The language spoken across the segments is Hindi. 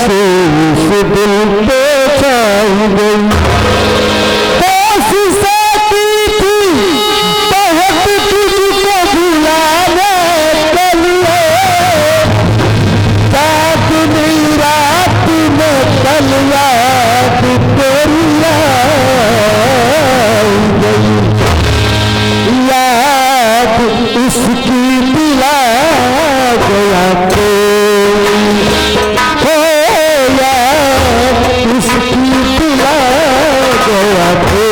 महसूस दिल पे छाई गई। कोशिशें की थी बहुत तुझको भुलाने के लिए, चांदनी रात में कल याद तेरी आई गई। याद उसकी दिला गया तो हो, याद उसकी दिला गया तो।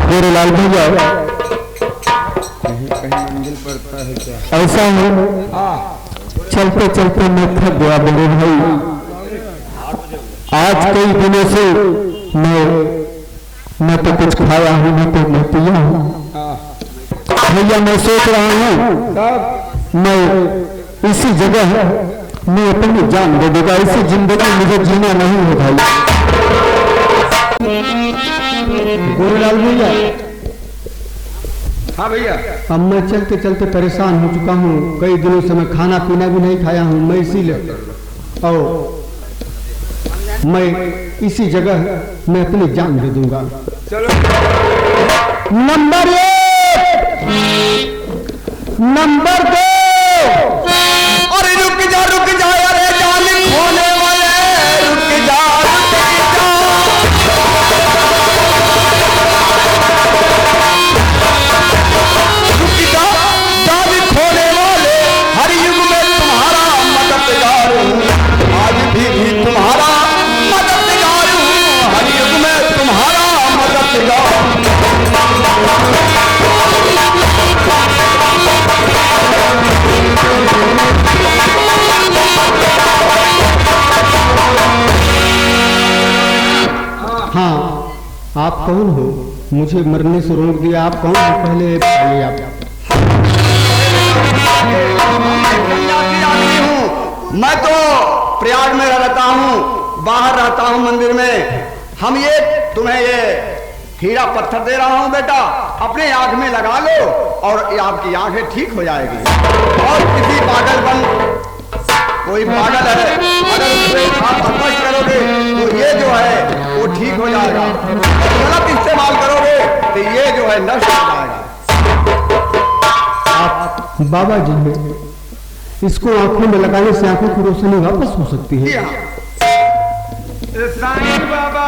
गोरेलाल भैया ऐसा है, चलते चलते मैं थक गया मेरे भाई। आज कई दिनों से मैं तो कुछ खाया हूँ न तो मैं पिया हूँ भैया। मैं सोच रहा हूँ मैं इसी जगह मैं अपनी जान दे दूंगा। इसी जिंदगी मुझे जीना नहीं है भाई। गोरेलाल भैया। हाँ भैया। अब मैं चलते चलते परेशान हो चुका हूँ। कई दिनों से मैं खाना पीना भी नहीं खाया हूँ। मैं इसीलिए और मैं इसी जगह मैं अपनी जान दे दूंगा। चलो। Number 1, number 2। अरे रुक जा अरे जान खोने वाले, रुक जा जान खोने वाले। हर युग में तुम्हारा मददगार हूँ, आज भी तुम्हारा मददगार हूँ। हर युग में तुम्हारा मददगार। हाँ, आप कौन हो? मुझे मरने से रोक दिया। आप कौन हो? पहले बताइए आप। मैं तो प्रयाग में रहता हूँ, बाहर रहता हूँ मंदिर में। हम ये तुम्हें ये हीरा पत्थर दे रहा हूँ बेटा, अपने आंख में लगा लो और ये आपकी आंखें ठीक हो जाएगी। और किसी पागलपन, कोई पागल है अगर उससे आप स्पर्श करोगे तो ये जो है वो ठीक हो जाएगा। गलत इस्तेमाल करोगे तो ये जो है नष्ट हो जाएगा। आप बाबा जी हैं, इसको आंखों में लगाने से आंखों की रोशनी वापस हो सकती है। साईं बाबा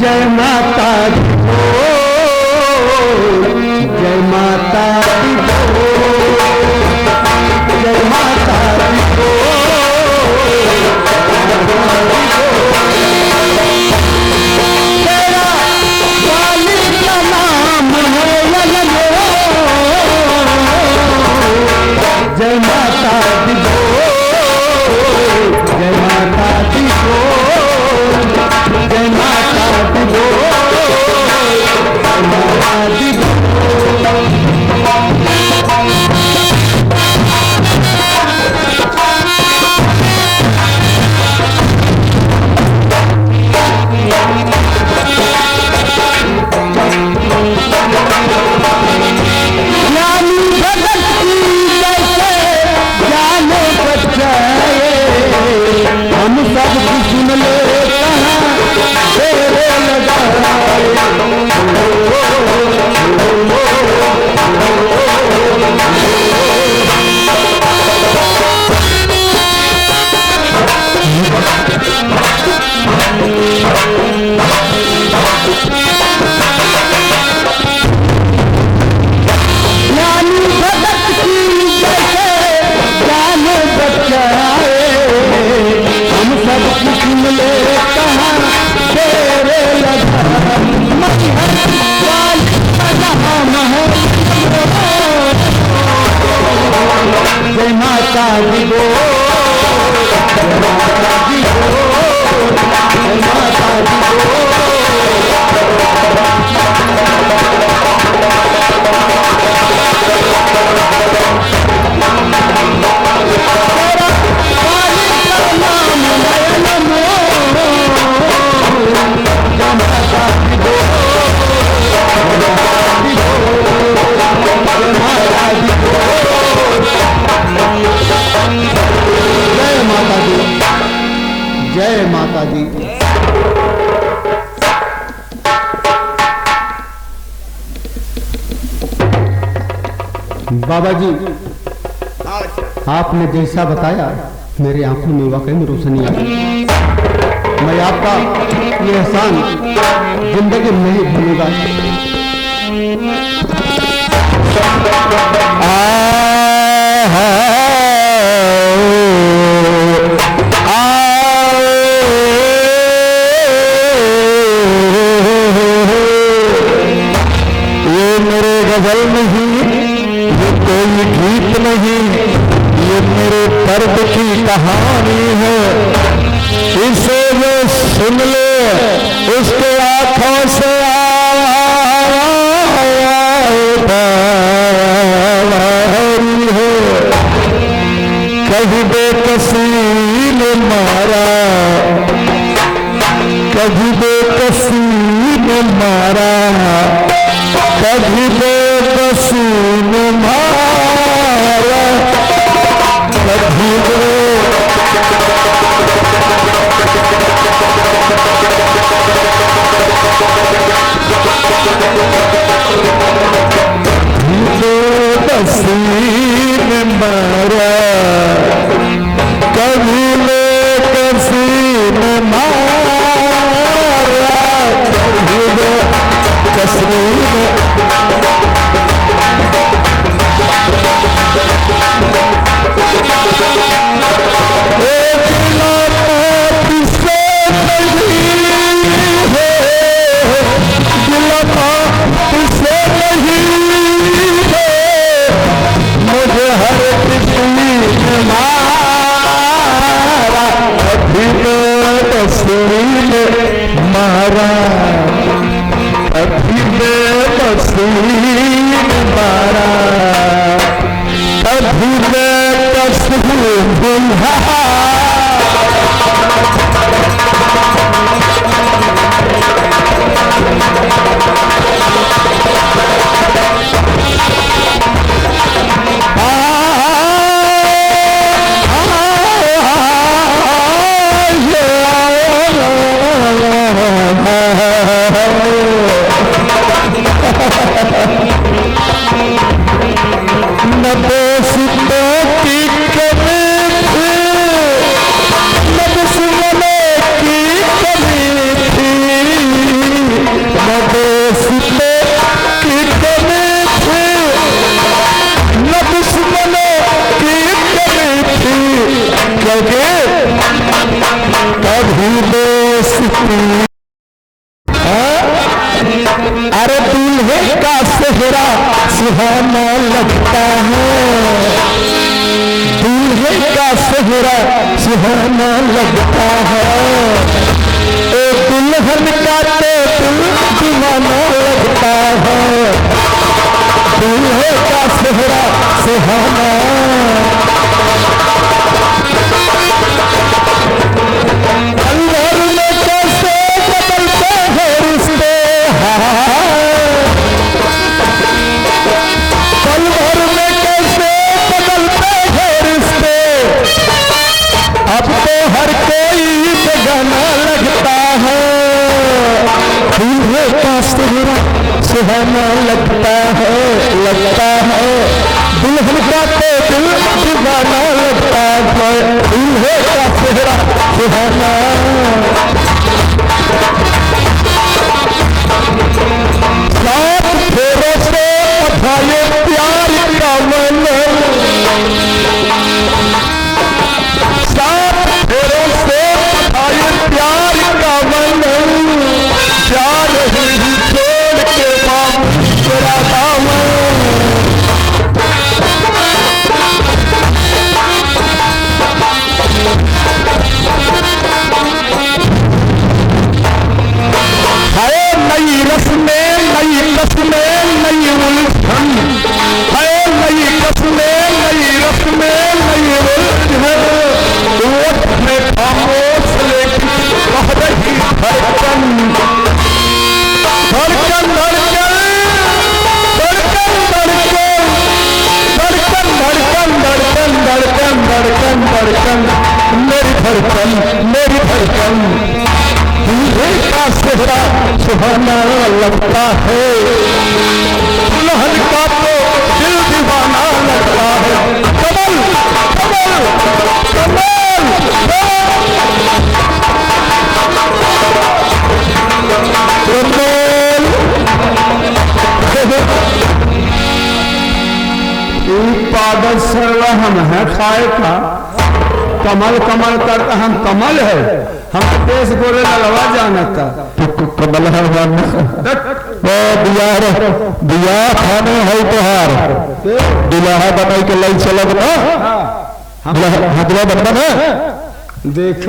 जय माता दी बोल, जय माता दी बोल, जय माता दी बोल, तेरा वाली का नाम है यलमो, जय माता दी बोल, जय माता दी बोल, जय माता दी बोल, जय माता दी बोल। ज्ञानी भगत की जैसे जाने बचाए, हम सब की सुन ले कहाँ तेरे लगाए। ज्ञानी भगत की जैसे जाने बचाए, हम सब की सुन ले कहाँ तेरे लगाए। मजहर वाली का नाम है जय माता दी बोल, जय माता दी बोल, जय माता दी बोल। तेरा वाली का नाम है यलमो, जय माता दी बोल, जय माता दी बोल, जय माता दी बोल। जय माता दी, जय माता दी। बाबा जी, आपने जैसा बताया मेरी आंखों में वाकई में रोशनी आ गई। मैं आपका ये एहसान जिंदगी में नहीं भूलूंगा। ये मेरे गजल नहीं, ये कोई गीत नहीं, ये मेरे दर्द की कहानी है। इसे जो सुन ले उसके आंखों से बारी है। कभी बेकसी ने मारा, कभी बेकसी ने मारा, कभी बेकसी ने मारा, कभी बेकसी ने मारा, कभी बेकसी ने मारा, कभी बेकसी ने मुझे हर किसी ने मारा, अभी बेबसी ने मारा, अभी बेबसी ने मारा, अभी बेबसी ने मारा। न दोस्तों की का सेहरा सुहाना लगता है, दूल्हे का सेहरा सुहाना लगता है, ओ दुल्हन का तो दिल दीवाना लगता है, दूल्हे का सेहरा सुहाना। अंदर में कैसे बदलते हैं रिश्ते, पल भर में कैसे बदलते हैं रिश्ते, अब तो हर कोई बेगाना लगता है, दूल्हे का सेहरा सुहाना लगता है, दुल्हन का तो दिल दीवाना लगता है, दूल्हे का सेहरा सुहाना। सात फेरों से पठाए प्यार का मन, सात फेरों से पठाए प्यार का मन, प्यार ही छोड़ के वापस तेरा दामन। है नई रस्में, नई रस्में, नई उलझन, है नई रस्में, नई रस्में, नई उलझन, ओठ में खामोश लेकिन कह रही धड़कन, धड़कन धड़कन धड़कन धड़कन धड़कन धड़कन धड़कन धड़कन धड़कन मेरी धड़कन, मेरी धड़कन, दूल्हे का सेहरा सुहाना लगता है, दुल्हन का तो दिल दीवाना लगता है, कमल कमल कमल पागल सर्व हम है खाए का, कमल कमल करता हम कमल है, हम देश गोरे लगवा जाना था तो कमल है दिया खाने है तोहार दुल्हा बनाई के लई चलब ना, हजरा बनबा ना, देख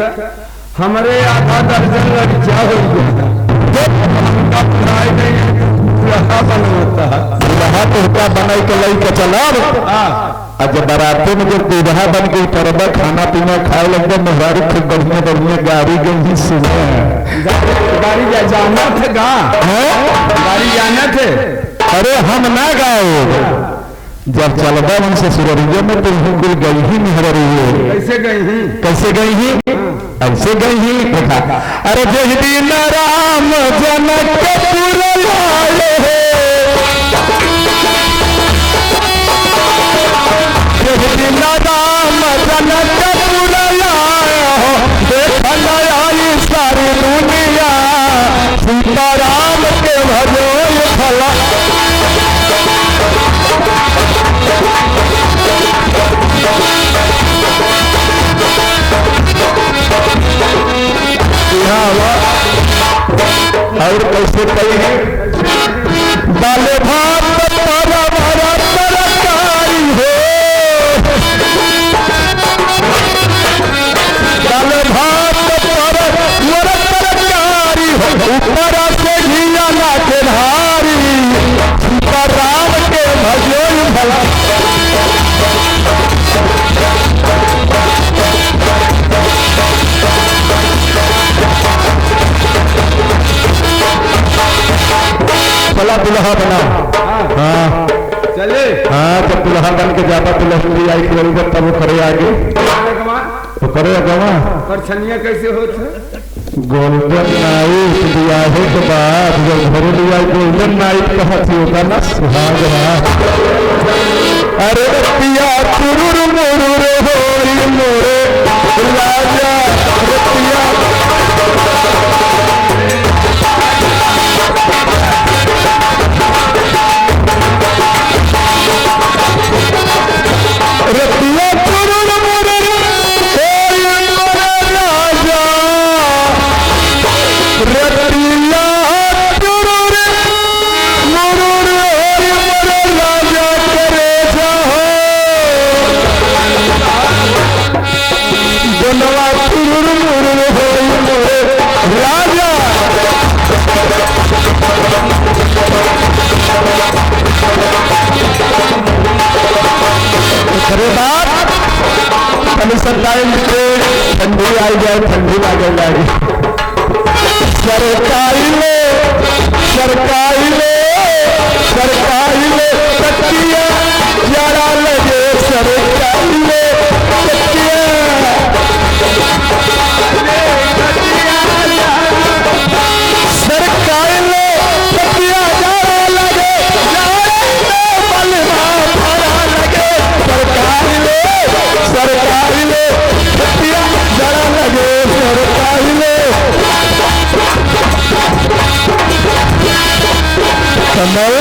हमारे आधा दर्जन लड़कियां हो गया, दुल्हा तुहका बनाई के लई के चलब, जब बाराती में जब दूल्हा बन के परबा खाना पीना खाए लगता मेहरारू खूब बढ़िया बढ़िया गाड़ी गई सुना, गाड़ी जाना थे गाड़ी जाना थे, अरे हम ना गाओ जब चलबा मन से सुररिया में तो बिल गई ही मेहरारू, कैसे गई ही, कैसे गई ही, ऐसे गई ही देखा, अरे जिस दिन राम जनकपुर लाए, जिस दिन राम जनकपुर लाए, देखन आई सारी दुनिया, सीताराम के भजो भला, और कैसे कही है, दाल भात तारा भरा तरकारी हो, दाल भात तारा भरा तरकारी हो, ऊपर से घिया ना के धारी, सीताराम के भजो भला, चला दुल्हा बना, हाँ चले, हाँ जब दुल्हा बन के जाता तो लहरी आई कि तब वो करे आगे, वो करे गवा परछनिया कैसे होता, गोल्डन नाइट दिया है के बाद जब घरे लिया गोल्डन नाइट कहा थी होगा ना सुहाग रात, अरे पिया तुरुर मुरुर होरी मोरे राजा पिया, रतिया तुरुर मुरुर होरी मोरे राजा, रतिया तुरुर मुरुर अरे बाप पहले सरकारी ठंडी आई जाए, ठंडी लगे जाएगी। सरकारी ले सरकारी ले सरकारी ले तकिया जरा लगे, सरकारी ले तकिया सरकारी ले तकिया जरा लगे, बलवा भरा लगे। सरकारी ले तकिया जरा लगे, सरकारी ले समय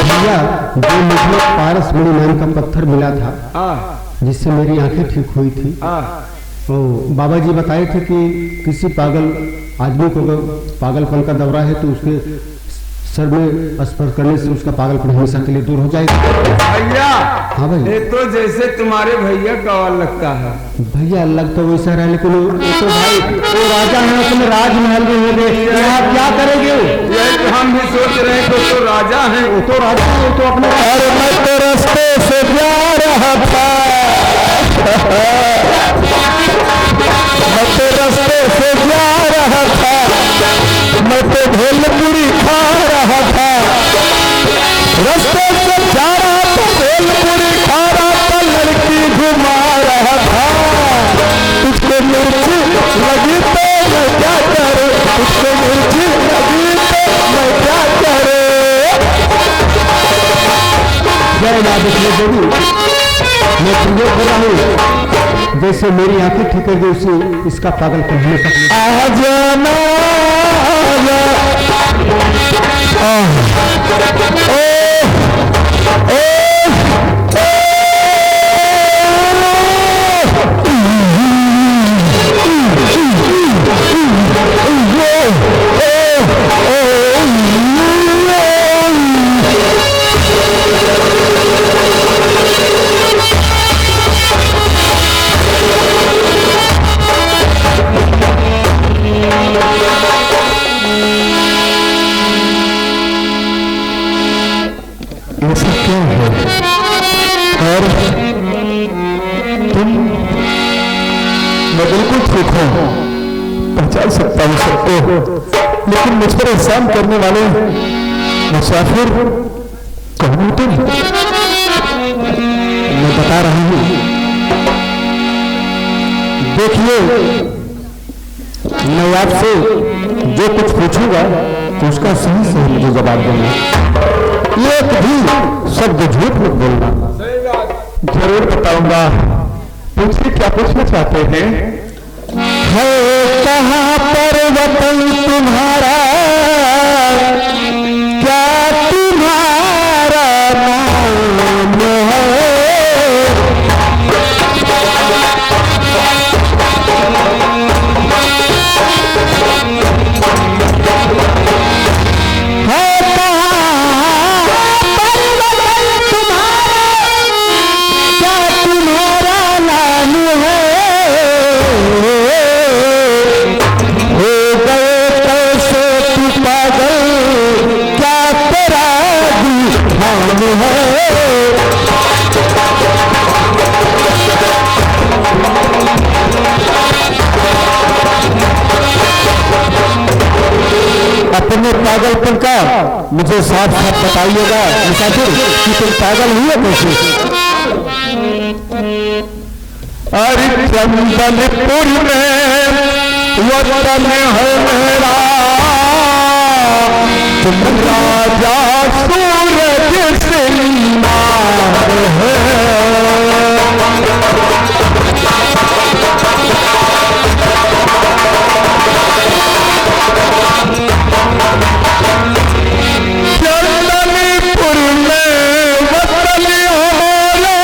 भैया जो मुझे पारस मणि नाम का पत्थर मिला था जिससे मेरी आंखें ठीक हुई थी, तो बाबा जी बताए थे कि किसी पागल आदमी को पागलपन का दौरा है तो उसके सर में स्पर्श करने से उसका पागलपन हमेशा के लिए दूर हो जाएगा। भैया हाँ भाई, ये तो जैसे तुम्हारे भैया का लगता है। भैया अलग तो वैसा रहा, लेकिन वो तो भाई वो राजा है, उसमें राजमहल में हो गए, आप क्या करेंगे? यही तो हम भी सोच रहे हैं, तो राजा है, वो तो राजा है, वो तो अपने। अरे मैं तो रास्ते से जा रहा था, मैं तो रास्ते से जा रहा था, मैं तो भेलपुरी खा रहा था, रास्ते से जा रहा था, भेलपुरी खा रहा था, लड़की घुमा रहा था, तुझको मिर्ची लगी तो मैं क्या करूं, तुझको मिर्ची लगी तो मैं क्या करूं। जय नाथ देवी, मैं तुझे कर रहा हूँ जैसे मेरी आंखें ठीक है, उसी इसका पागलपन हमेशा आ जाना। और तुम, मैं बिल्कुल ठीक हूँ, पहचान सकता हूँ सबको, लेकिन मुझ पर एहसान करने वाले मुसाफिर कौन हो तुम? मैं बता रहा हूँ, देखिए मैं आपसे जो कुछ पूछूंगा तो उसका सही सही मुझे जवाब देना, एक भी शब्द झूठ मत बोलना। जरूर बताऊंगा, पूछिए क्या पूछना चाहते हैं? है कहाँ पर वतन तुम्हारा, क्या तुम्हारा नाम है? अपने पागलपन का मुझे साफ साफ बताइएगा मुसाफिर कि तुम पागल हुए कैसे? अरे चंदनपुर में वतन है मेरा, तुम राजा सूरज सिंगार है। चंदनपुर में वतन हमारा,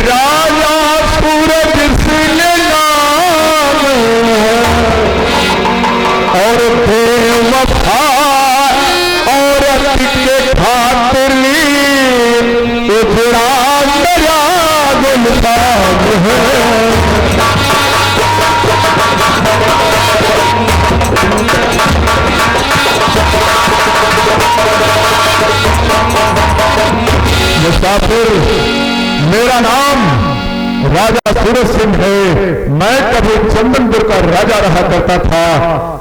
राजा सूरज सिंह नाम है, और बेवफा और के खातिर उजड़ा मेरा गुलबाग है। सूरज सिंह है। मैं कभी चंदनपुर का राजा रहा करता था,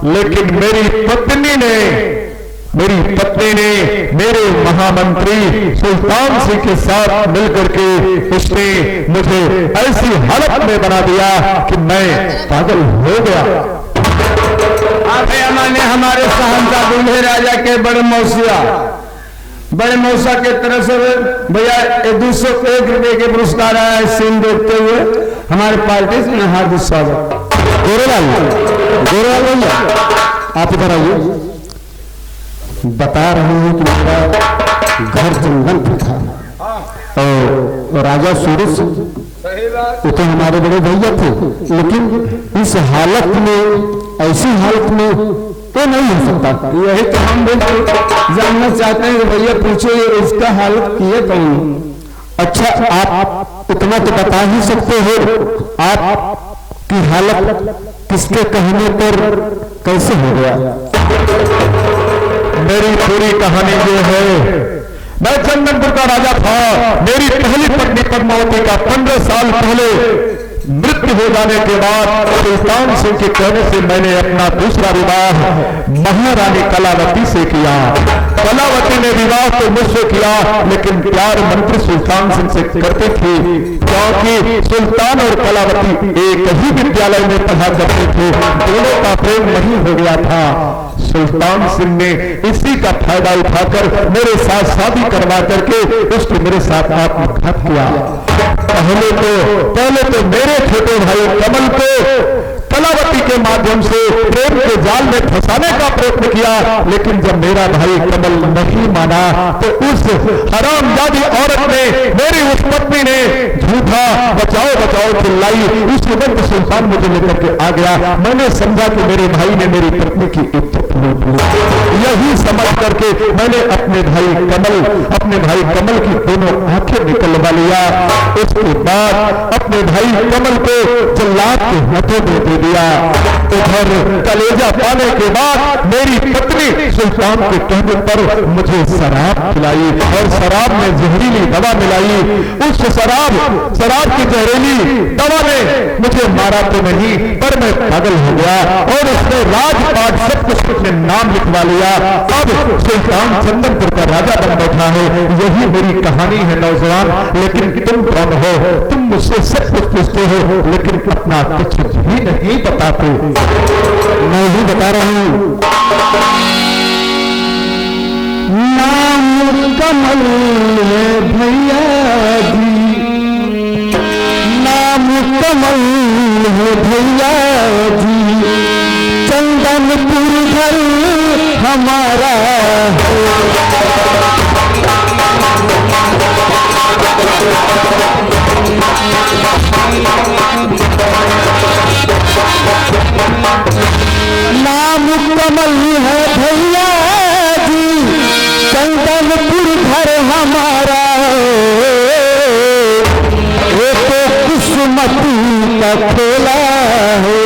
लेकिन मेरी पत्नी ने मेरे महामंत्री सुल्तान सिंह के साथ मिलकर के उसने मुझे ऐसी हालत में बना दिया कि मैं पागल हो गया। मैंने हमारे शहंशाह दूल्हे राजा के बड़े मौसा के तरफ से भैया 201 रुपए के पुरस्कार आया है। सीन देखते हुए हमारे पार्टी से हार्दिक स्वागत। गोरेलाल भैया आप इधर आइए। बता रहे हैं कि मेरा घर जंगल था और राजा सूरज वो तो हमारे बड़े भैया थे, लेकिन इस हालत में, ऐसी हालत में तो नहीं हो सकता। यही तो हम भी जानना चाहते हैं कि भैया पूछो ये इसका हालत किए कौन। अच्छा आप इतना तो बता ही सकते हो, आपकी हालत किसके कहने पर कैसे हो गया? मेरी पूरी कहानी ये है, मैं चंदनपुर का राजा था। मेरी पहली पत्नी पद्मावती का 15 साल पहले मृत्यु हो जाने के बाद सुल्तान सिंह के कहने से मैंने अपना दूसरा विवाह महारानी कलावती से किया। कलावती ने विवाह तो मुझसे किया, लेकिन प्यार मंत्री सुल्तान सिंह से करती थी, क्योंकि सुल्तान और कलावती एक ही विद्यालय में पढ़ा करते थे। दोनों का प्रेम नहीं हो गया था। सुल्तान सिंह ने इसी का फायदा उठाकर मेरे साथ शादी करवा करके उसने मेरे साथ आत्मघात किया। पहले तो मेरे छोटे भाई कमल को कलावती के माध्यम से प्रेम के जाल में फंसाने का प्रयत्न किया, लेकिन जब मेरा भाई कमल नहीं माना तो उस हरामजादी औरत ने, मेरी उस पत्नी ने झूठा बचाओ चिल्लाई। उस वक्त सुल्तान मुझे लेकर के आ गया। मैंने समझा कि मेरे भाई ने मेरी पत्नी की इज्जत लूट ली। यही समझ करके मैंने अपने भाई कमल की दोनों आंखें निकलवा लिया। उसके बाद अपने भाई कमल को जल्लाद के हाथों में दे दिया। उधर कलेजा पाने के बाद मेरी पत्नी सुल्तान के कहने पर मुझे शराब खिलाई और शराब में जहरीली दवा मिलाई। उस शराब की जहरीली दवा ने मुझे मारा तो नहीं, पर मैं पागल हो गया और उसने राजपाट सब कुछ अपने नाम लिखवा लिया। अब सुल्तान चंदनपुर का राजा बन बैठा है। यही मेरी कहानी है नौजवान। लेकिन तुम कौन हो? तुम मुझसे सब कुछ पूछते हो, लेकिन अपना कुछ भी नहीं बताते। मैं भी बता रहा हूं। नाम कमल है भैया जी, नाम कमल है भैया जी, चंदनपुर घर हमारा नाम कमल है भैया जी, चंदनपुर घर हमारा। वो तो किस्मती का खेला है,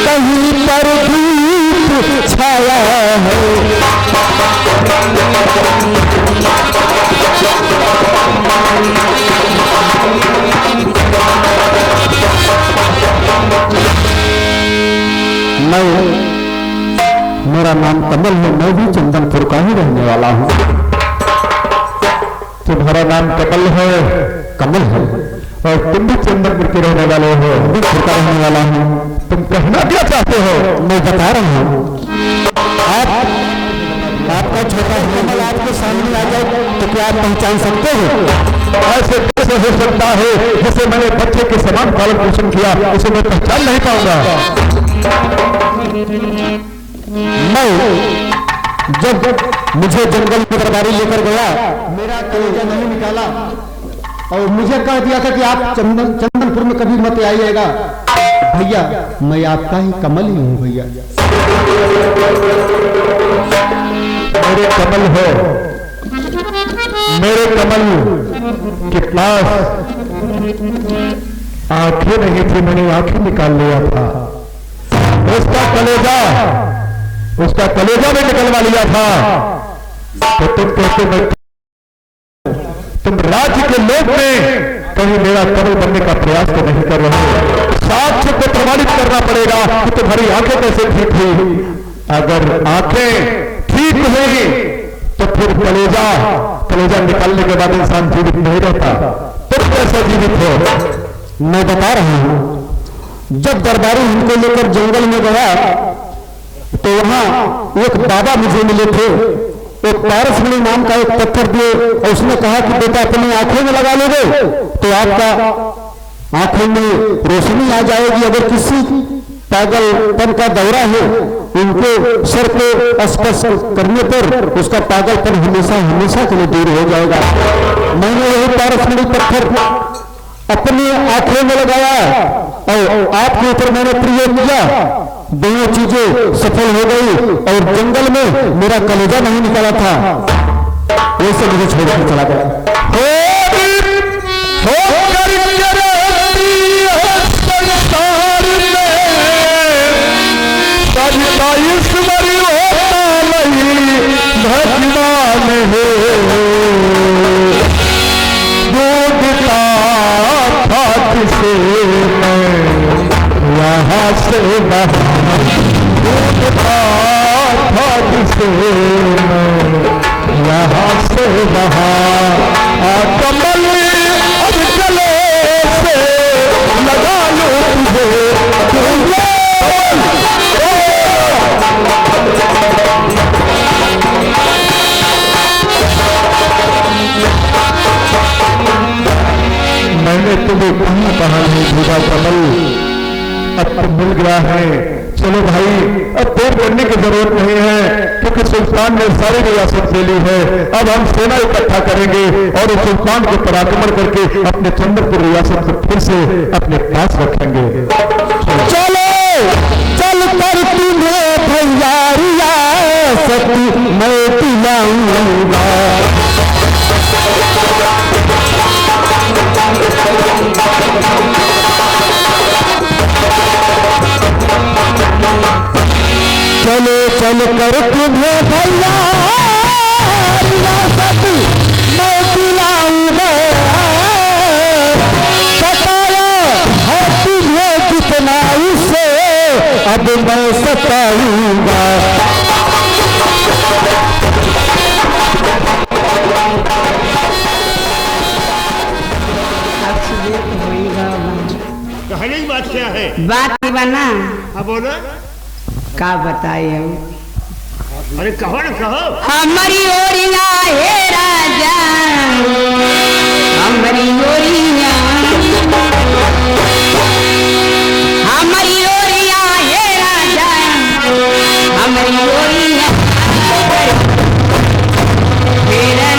कहीं पर धूप छाया है। मेरा नाम कमल है, मैं भी चंदनपुर का ही रहने वाला हूँ। तुम्हारा नाम कमल है? कमल है। और तुम भी चंदनपुर के रहने वाले हो? चंदनपुर का रहने वाला हूँ। तुम कहना क्या चाहते हो? मैं बता रहा हूँ। आपका छोटा कमल आपके सामने आ जाए तो क्या आप पहचान सकते हो? ऐसे कैसे हो सकता है? जिसे मैंने बच्चे के समान पालन पोषण किया, उसे मैं पहचान नहीं पाऊंगा। मैं जब मुझे जंगल में दरबारी लेकर गया, मेरा कलेजा नहीं निकाला और मुझे कह दिया था कि आप चंदनपुर में कभी मत आइएगा। भैया मैं आपका ही कमल ही हूँ भैया। मेरे कमल हो, मेरे कमल के पास आंखें नहीं थी, मैंने आंखें निकाल लिया था। उसका कलेजा में निकलवा लिया था। तो तुम कहते मैं, तुम राज्य के लोग में कहीं मेरा कमल बनने का प्रयास तो नहीं कर रहे। साक्ष्य को प्रमाणित करना पड़ेगा कि तुम्हारी आंखें कैसे ठीक हुई। अगर आंखें ठीक हुई तो फिर कलेजा निकालने के बाद इंसान जीवित नहीं रहता। तुम कैसे जीवित हो? मैं बता रहा हूं, जब दरबारी हमको लेकर जंगल में गया तो वहां एक बाबा मुझे मिले थे। एक पारसमणि नाम का एक पत्थर दिए और उसने कहा कि बेटा अपनी आंखों में लगा लोगे तो आपका आंखों में रोशनी आ जाएगी। अगर किसी पागलपन का दौरा है इनको सर पे स्पर्श करने पर उसका पागलपन हमेशा के लिए दूर हो जाएगा। मैंने यही पारसमणि पत्थर अपनी आंखों में लगाया और आपके ऊपर मैंने प्रयोग किया, दोनों चीजें सफल हो गई और जंगल में मेरा कलेजा नहीं निकला था, वैसे मुझे छोड़कर चला गया। ईश्वरी होता नहीं भगवान है, दूधता था किसे मैं यहाँ से बाहर, दूधता था किसे मैं यहाँ से बाहर। कमल अब चले से लगा लो तुझे, मैंने तुम्हें कहा नहीं भूला कमल, अब तो मिल गया है। चलो भाई अब देर करने की जरूरत नहीं है क्योंकि सुल्तान ने सारी रियासत ले ली है। अब हम सेना इकट्ठा करेंगे और उस सुल्तान को पराक्रमण करके अपने चंद्रपुर रियासत को फिर से अपने पास रखेंगे। चलो चल कर तुम्हें भैया रियासत मैं दिलाऊंगा। चलो चल कर तुम्हें भैया रियासत मैं दिलाऊंगा। सताया है तुम्हें कितना इसे अब मैं सताऊंगा। कहानी की बात क्या है? बात की बना हाँ बोलो। का बताए हम? अरे कहो ना कहो। हमारी ओरिया है राजा, हमारी ओरिया, हमारी ओरिया है राजा, हमारी ओरिया तेरा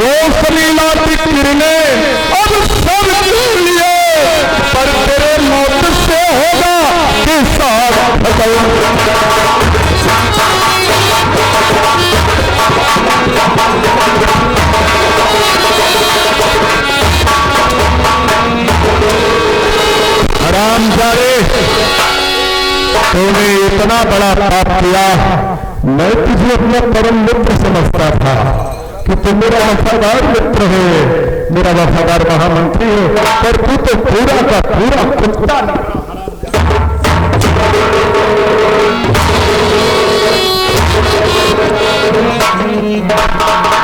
रोशनी लाती किरणें अब सब छीन लिए, पर तेरे मौत से होगा कि साथ हराम जारे, तूने इतना बड़ा पाप किया। मैं तुझे अपना परम मित्र समझता था कि तू मेरा वफादार मित्र है, मेरा वफादार महामंत्री है, पर तू तो पूरा का पूरा कुत्ता।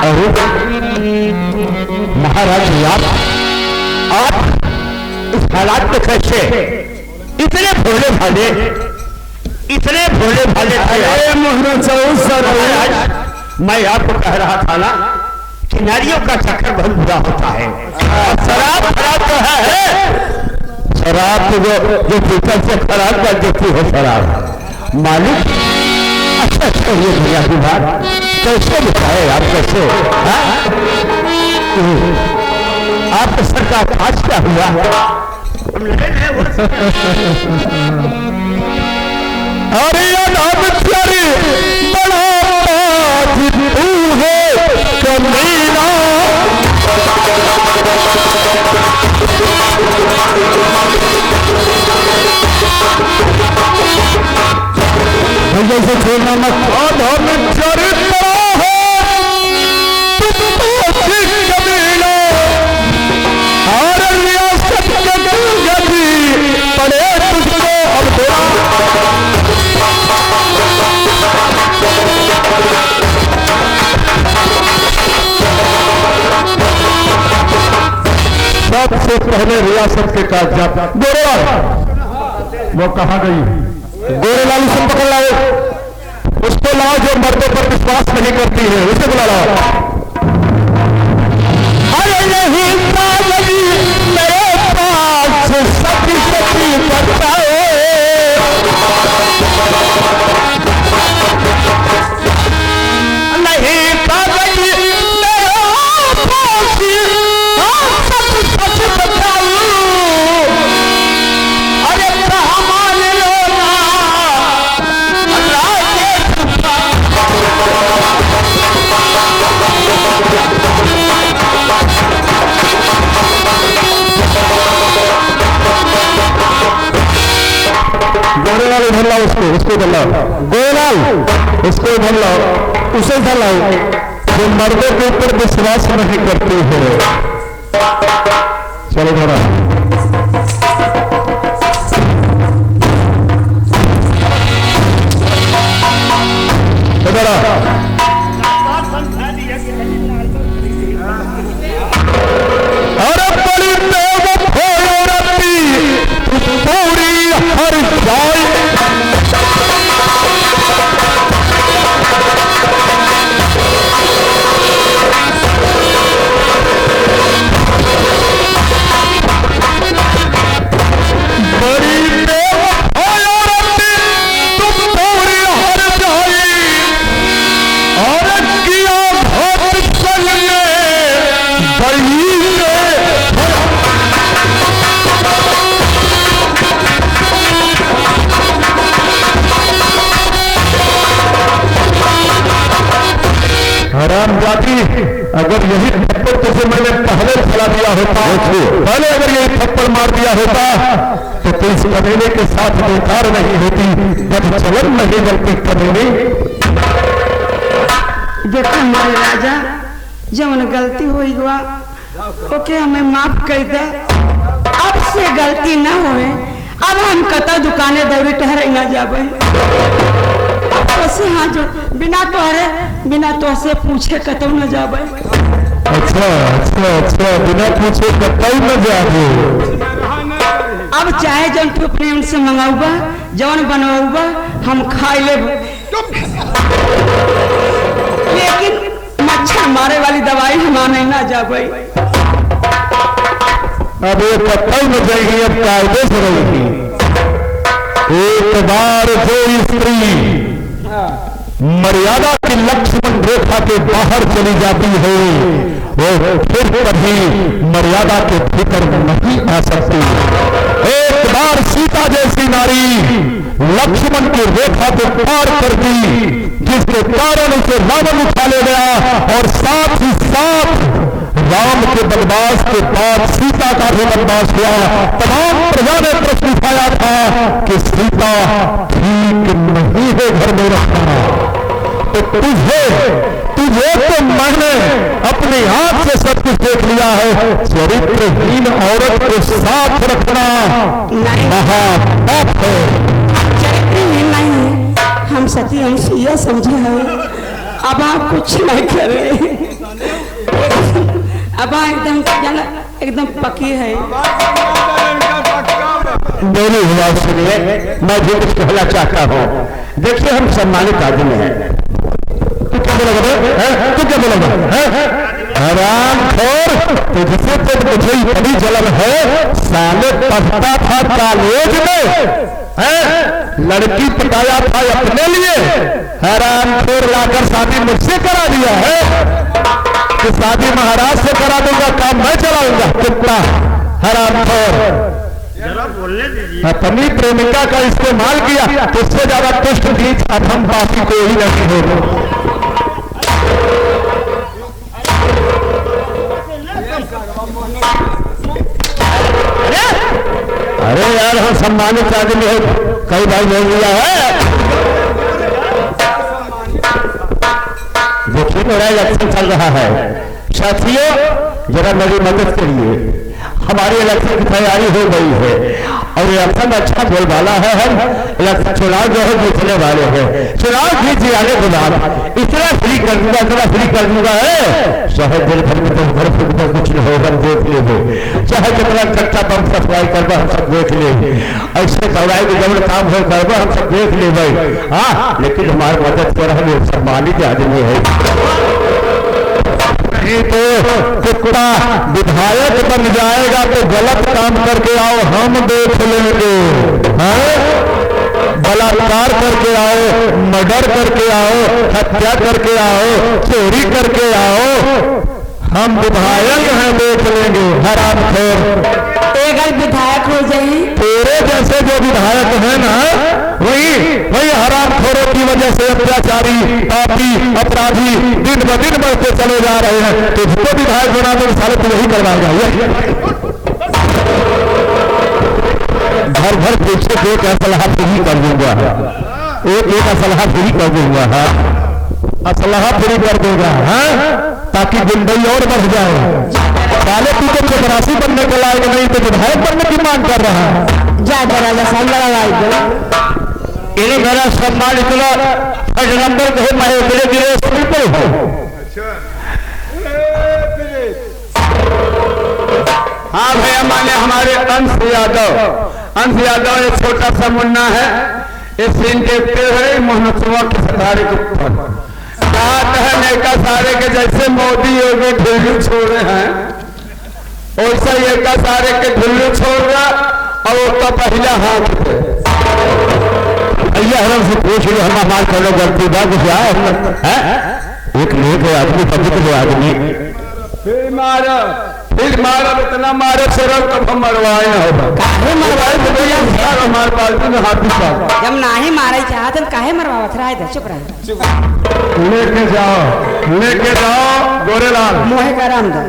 अरे महाराज, आप इस हालात में कैसे इतने भोले भाले थे? मोहन चौथ सर, मैं आपको कह रहा था ना कि नारियों का चक्कर बहुत बुरा होता है। शराब खराब तो है, शराब तो जो भीतर से खराब कर देती है शराब। मालिक, अच्छा ये भैया की बात कैसे बताए आप? कैसे आपके सर का आज क्या हुआ? अरे प्यारे बड़ा तू है कमीना, जैसे छोड़ना मत। चरित्र है कमीना, और रियासत के गति पड़े तुझको अब सबसे पहले रियासत के कागजात। गोरेलाल, वो कहाँ गई? गोरेलाल से पकड़ लाओ, उसको लाओ जो मर्दों पर विश्वास नहीं करती है, उसे बुला लाओ। अरे नहीं कागजी मेरे पास सती सती करता है, नहीं कागजी मेरे पास सच सच बताऊं। अरे मान लो ना अल्लाह के गोरेलाल इधर लाओ, उसको इधर लाओ। गोरेलाल, उसको इधर लाओ, उसे इधर लाओ जो मर्दों के ऊपर विश्वास नहीं करती है। चलो धरा, अरे बड़ी देव रती पूरी हर जाए, हराम जाति, अगर यही थप्पड़ तुझे मैंने पहले चला दिया होता, पहले अगर यही थप्पड़ मार दिया होता तो तू इस कमीने के साथ बेकार नहीं होती, जब चलन नहीं गलती कमीने। देखो हमारे राजा, जब गलती हुई हुआ ओके हमें माफ कर दे, अब से गलती न होए। अब हम कता दुकाने दौड़े ठहरे न जाबे, ऐसे हाँ जो बिना तोहरे बिना तो से पूछे कतौ न जाबे। अच्छा अच्छा अच्छा, बिना पूछे कतौ न जाबे। अब चाहे जन तू प्रेम से मंगाऊबा, जौन बनवाऊबा हम खाई लेब, लेकिन मच्छर मारे वाली दवाई हम नहीं ना जाबे। अब ये कतौ न जाएगी, अब कायदे से रहेगी। एक बार जो स्त्री मर्यादा की लक्ष्मण रेखा के बाहर चली जाती है, वो फिर कभी मर्यादा के भीतर नहीं आ सकती। एक बार सीता जैसी नारी लक्ष्मण की रेखा को पार कर दी, जिसके कारण उसे रावण उठा ले गया, और साथ ही साथ राम के बदमाश के बाद सीता का भी बदमाश हुआ। तमाम प्रजा ने प्रश्न उठाया था कि सीता ठीक नहीं है घर में रखना, तो तुझे तो मैंने अपनी आंख से सब कुछ देख लिया है, चरित्रहीन औरत को साथ रखना महापाप है। चरित्रहीन नहीं, हम सती अंश यह समझे हैं, अब आप कुछ नहीं करें, अब एकदम पकी है। मेरी आवाज सुनिए, मैं जो कुछ कहना चाहता हूँ। देखिए, हम सम्मानित आदमी हैं। तू क्या बोलोगे? आराम खोर, तुझसे तो मुझे बड़ी जलन है। साले पढ़ता था कॉलेज में, लड़की पटाया था अपने लिए, आराम खोर लाकर शादी मुझसे करा दिया है कि शादी महाराज से करा दूंगा, काम मैं चलाऊंगा। कुत्ता हराम खोर, अपनी प्रेमिका का इस्तेमाल किया, उससे ज्यादा तुष्ट बीच अब हम बाकी कोई नहीं हो। अरे यार, हम सम्मानित आदमी है, कई भाई ले लिया है। देखिए, मेरा इलेक्शन चल रहा है, साथियों जरा मेरी मदद करिए। हमारी इलेक्शन की तैयारी हो गई है और इलेक्शन अच्छा बोलबाला है। हम इलेक्शन चुनाव जो है जीतने वाले हैं। चुनाव जीत जाने के बाद इतना फ्री कर दूंगा, इतना फ्री कर दूंगा है, चाहे दिल भर में तो घर फिर कुछ नहीं होगा, देख लेंगे। चाहे कितना कच्चा पंप सप्लाई करवा, हम सब देख लेंगे। ऐसे दवाई के जब काम हो करवा, हम सब देख लेंगे। हाँ, लेकिन हमारी मदद कर रहे सम्मानित आदमी है। तो कुत्ता विधायक बन जाएगा तो गलत काम करके आओ, हम देख लेंगे। बलात्कार करके आओ, मर्डर करके आओ, हत्या करके आओ, चोरी करके आओ, हम विधायक हैं, देख लेंगे। हरामखोर, एक विधायक हो जाए, तेरे जैसे जो विधायक है ना, वही हरामखोरों की वजह से अत्याचारी, पापी, अपराधी दिन ब दिन बढ़ते चले जा रहे हैं। तो जिसको विधायक बना दो साले तो यही करवाएगा। घर घर पीछे एक असलाह फ्री कर दूंगा, एक असलाह फ्री कर दूंगा, असलाह फ्री कर देगा, ताकि जिंदगी और बढ़ जाए। साले तू तो चपरासी बनने के लायक नहीं, तो विधायक बनने की मांग कर रहा है। ज्यादा इन्हें मेरा सम्मान इतना नंबर को मैं धीरे धीरे बिल्कुल हूँ। हाँ भैया, माने हमारे अंश यादव एक छोटा सा मुन्ना है, ये सीन देखते हुए महोत्सव के सितारे के ऊपर बात है। नेका सारे के जैसे मोदी योगी ढिल्लू छोड़े हैं, वैसा एका सारे के ढिल्लू छोड़ रहा, और वो तो पहला हाथ पे भैया हम से पूछ लो, हम हमारे चलो गलती बात क्या है? एक नेक आदमी, पवित्र आदमी, फिर मारा इतना मारे सर कब हम मरवाए ना होगा। हमारे पार्टी में हाथी साहब जब नाही मारे चाहत काहे मरवावत रहा है, चुप रहे। लेके जाओ गोरेलाल, मोहे का राम दो,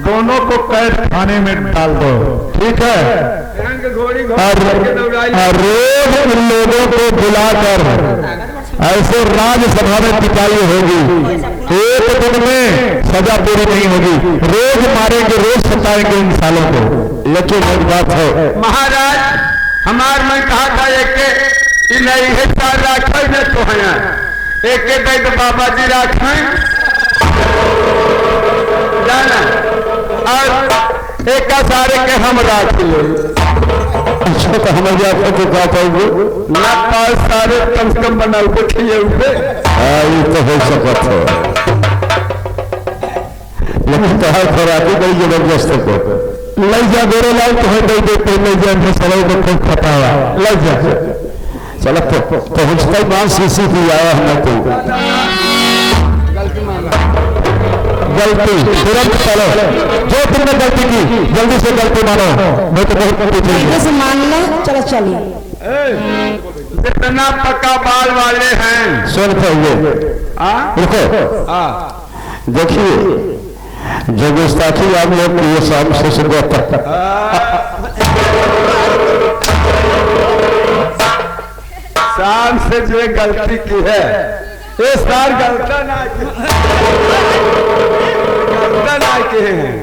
दोनों को कैद खाने में डाल दो, ठीक है? और रोज उन लोगों को बुलाकर ऐसे राज्यसभा में पिटाई होगी, एक दिन में सजा पूरी नहीं होगी। रोज मारेंगे, रोज सताएंगे इन सालों को। लेकिन एक बात है महाराज, हमार में कहा था एक नहीं है चार राख न तो है, एक दैत बाबा जी राखें जाना, और एक सारे के हम राख ले। अच्छा, तो हमें जाकर तो क्या कहोगे? ना पास सारे कम से कम बना के खिए हुए, ये तो हो सकत है, लेकिन कहा खुराकी बड़ी जबरदस्त को ले जा गोरेलाल, तो है दे देते ले जा, सड़े को खूब खटावा ले जा। चलो पहुंचता ही मान सीसी की आया हमें, तो गलती तुरंत करो, जो तुमने गलती की जल्दी से गलती मानो, मैं तो बहुत पीछे जैसे मान लो, चलो चलिए। जितना पक्का बाल वाले हैं सुन पाइए, रुको, देखिए जो गुस्ताखी आप लोग की ये शाम से सुबह तक शाम से जो गलती की है इस बार गलता ना किए हैं।